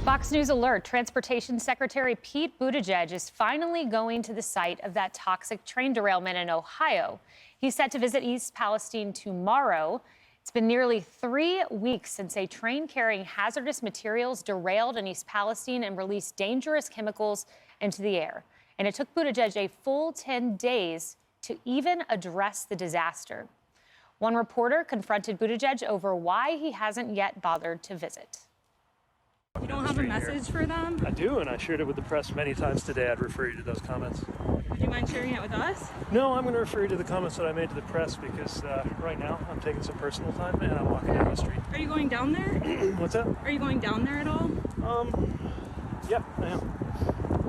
Fox News alert, Transportation Secretary Pete Buttigieg is finally going to the site of that toxic train derailment in Ohio. He's set to visit East Palestine tomorrow. It's been nearly 3 weeks since a train carrying hazardous materials derailed in East Palestine and released dangerous chemicals into the air. And it took Buttigieg a full 10 days to even address the disaster. One reporter confronted Buttigieg over why he hasn't yet bothered to visit. You don't have a message for them? I do, and I shared it with the press many times today. I'd refer you to those comments. Would you mind sharing it with us? No, I'm going to refer you to the comments that I made to the press because right now I'm taking some personal time and I'm walking down the street. Are you going down there? What's that? Are you going down there at all? Yeah, I am.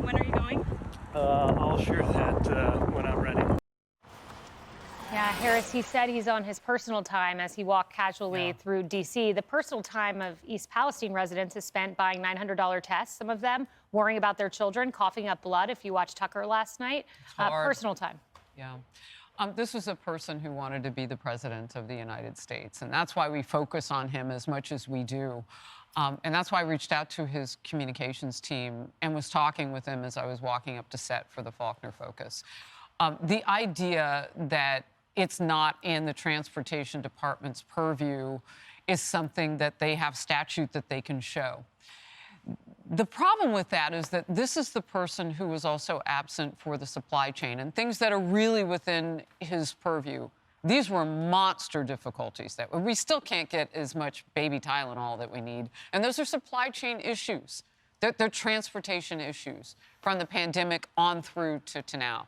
When are you going? I'll share that when I'm ready. Yeah, Harris, he said he's on his personal time as he walked casually through D.C. The personal time of East Palestine residents is spent buying $900 tests, some of them worrying about their children, coughing up blood, if you watched Tucker last night. Personal time. Yeah. This was a person who wanted to be the president of the United States, and that's why we focus on him as much as we do. And that's why I reached out to his communications team and was talking with him as I was walking up to set for the Faulkner Focus. The idea that it's not in the Transportation Department's purview is something that they have statute that they can show. The problem with that is that this is the person who was also absent for the supply chain and things that are really within his purview. These were monster difficulties that we still can't get as much baby Tylenol that we need. And those are supply chain issues. They're transportation issues from the pandemic on through to now.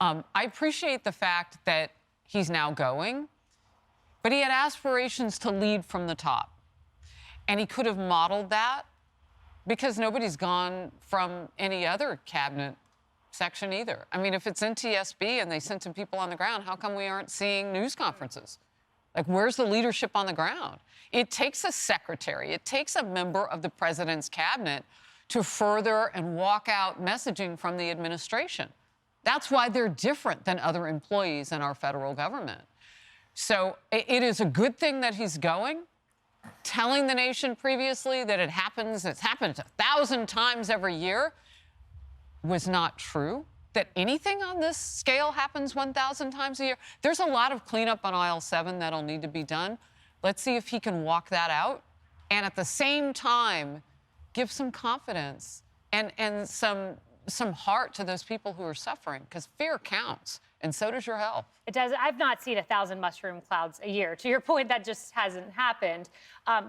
I appreciate the fact that he's now going, but he had aspirations to lead from the top. And he could have modeled that because nobody's gone from any other cabinet section either. I mean, if it's NTSB and they sent some people on the ground, how come we aren't seeing news conferences? Like, where's the leadership on the ground? It takes a secretary, it takes a member of the president's cabinet to further and walk out messaging from the administration. That's why they're different than other employees in our federal government. So it is a good thing that he's going. Telling the nation previously that it's happened 1,000 times every year was not true. That anything on this scale happens 1,000 times a year. There's a lot of cleanup on aisle 7 that'll need to be done. Let's see if he can walk that out. And at the same time, give some confidence and some heart to those people who are suffering, because fear counts, and so does your health. It does. I've not seen 1,000 mushroom clouds a year. To your point, that just hasn't happened.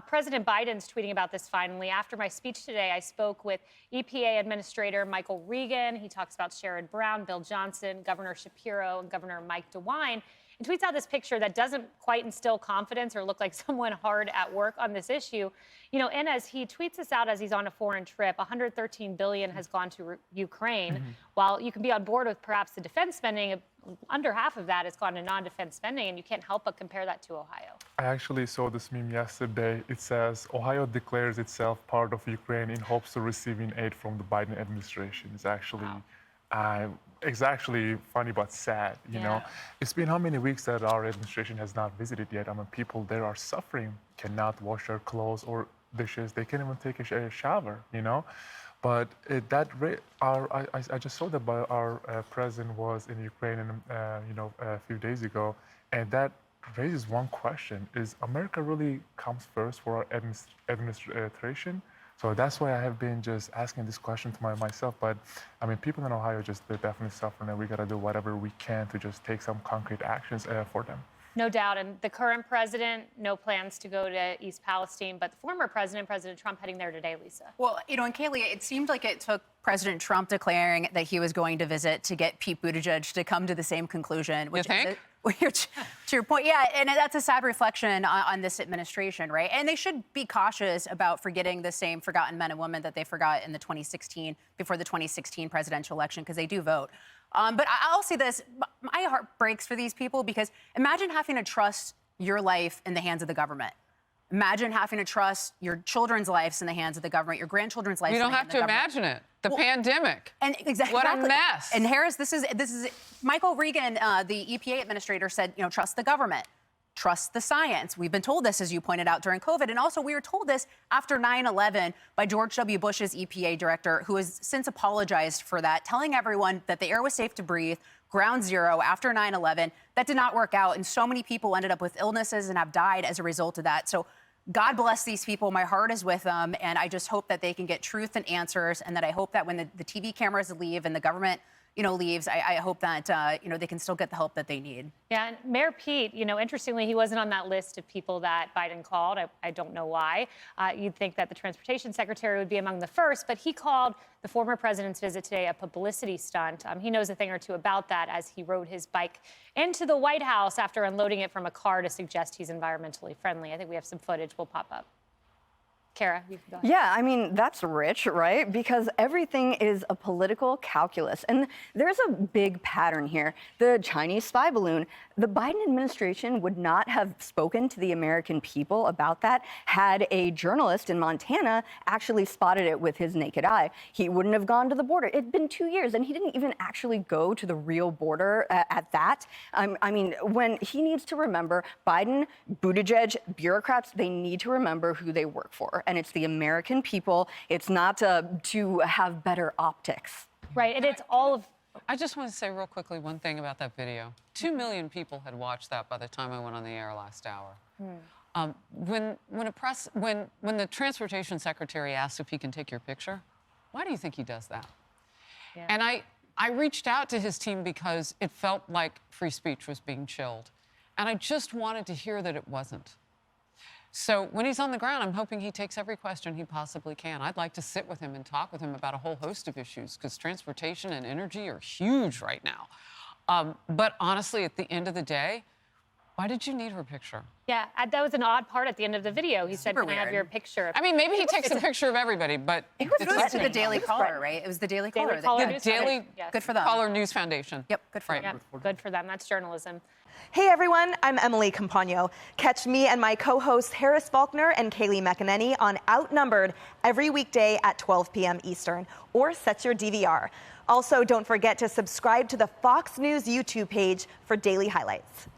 President Biden's tweeting about this finally. After my speech today, I spoke with EPA Administrator Michael Regan. He talks about Sherrod Brown, Bill Johnson, Governor Shapiro, and Governor Mike DeWine, and tweets out this picture that doesn't quite instill confidence or look like someone hard at work on this issue. You know, and as he tweets this out as he's on a foreign trip, $113 billion has gone to Ukraine. While you can be on board with perhaps the defense spending, under half of that has gone to non-defense spending, and you can't help but compare that to Ohio. I actually saw this meme yesterday. It says, Ohio declares itself part of Ukraine in hopes of receiving aid from the Biden administration. It's actually... Wow. It's actually funny but sad, you know. It's been how many weeks that our administration has not visited yet? I mean, people there are suffering, cannot wash their clothes or dishes. They can't even take a shower, you know. But I just saw that our president was in Ukraine, you know, a few days ago, and that raises one question: is America really comes first for our administration? So that's why I have been just asking this question to myself. But I mean, people in Ohio they're definitely suffering, and we got to do whatever we can to just take some concrete actions for them. No doubt. And the current president, no plans to go to East Palestine, but the former president, President Trump, heading there today, Lisa. Well, you know, and Kaylee, it seemed like it took President Trump declaring that he was going to visit to get Pete Buttigieg to come to the same conclusion. Which you think? To your point, yeah, and that's a sad reflection on this administration, right? And they should be cautious about forgetting the same forgotten men and women that they forgot in the 2016, before the 2016 presidential election, because they do vote. But I'll say this, my heart breaks for these people, because imagine having to trust your life in the hands of the government. Imagine having to trust your children's lives in the hands of the government, your grandchildren's lives in the hands of the government. You don't have to imagine it. The pandemic. And exactly. What a mess. And Harris, this is Michael Regan, the EPA administrator, said, you know, trust the government. trust the science. We've been told this, as you pointed out, during COVID. And also, we were told this after 9/11 by George W. Bush's EPA director, who has since apologized for that, telling everyone that the air was safe to breathe, ground zero after 9/11. That did not work out. And so many people ended up with illnesses and have died as a result of that. So God bless these people. My heart is with them. And I just hope that they can get truth and answers. And that I hope that when the TV cameras leave and the government leaves, I hope that, they can still get the help that they need. Yeah, and Mayor Pete, interestingly, he wasn't on that list of people that Biden called. I don't know why. You'd think that the Transportation Secretary would be among the first, but he called the former president's visit today a publicity stunt. He knows a thing or two about that as he rode his bike into the White House after unloading it from a car to suggest he's environmentally friendly. I think we have some footage we'll pop up. Kara, you can go ahead. Yeah, I mean, that's rich, right? Because everything is a political calculus. And there's a big pattern here. The Chinese spy balloon, the Biden administration would not have spoken to the American people about that had a journalist in Montana actually spotted it with his naked eye. He wouldn't have gone to the border. It'd been 2 years, and he didn't even actually go to the real border at that. I mean, when he needs to remember, Biden, Buttigieg, bureaucrats, they need to remember who they work for. And it's the American people. It's not to have better optics. Right, and it's all of... I just want to say real quickly one thing about that video. 2 million people had watched that by the time I went on the air last hour. When the Transportation Secretary asks if he can take your picture, why do you think he does that? Yeah. And I reached out to his team because it felt like free speech was being chilled. And I just wanted to hear that it wasn't. So when he's on the ground, I'm hoping he takes every question he possibly can. I'd like to sit with him and talk with him about a whole host of issues because transportation and energy are huge right now. But honestly, at the end of the day, why did you need her picture? Yeah, that was an odd part at the end of the video. He said, Super can I have weird. your picture? I mean, maybe he takes a picture of everybody, but... It was to the Daily Caller, right? It was the Daily Caller. Daily Caller The News Daily Foundation. Yes. Good for them. Caller News Foundation. Yep, good for Right. them. Yeah, good for them. That's journalism. Hey everyone, I'm Emily Campagno. Catch me and my co-hosts Harris Faulkner and Kaylee McEnany on Outnumbered every weekday at 12 p.m. Eastern, or set your DVR. Also, don't forget to subscribe to the Fox News YouTube page for daily highlights.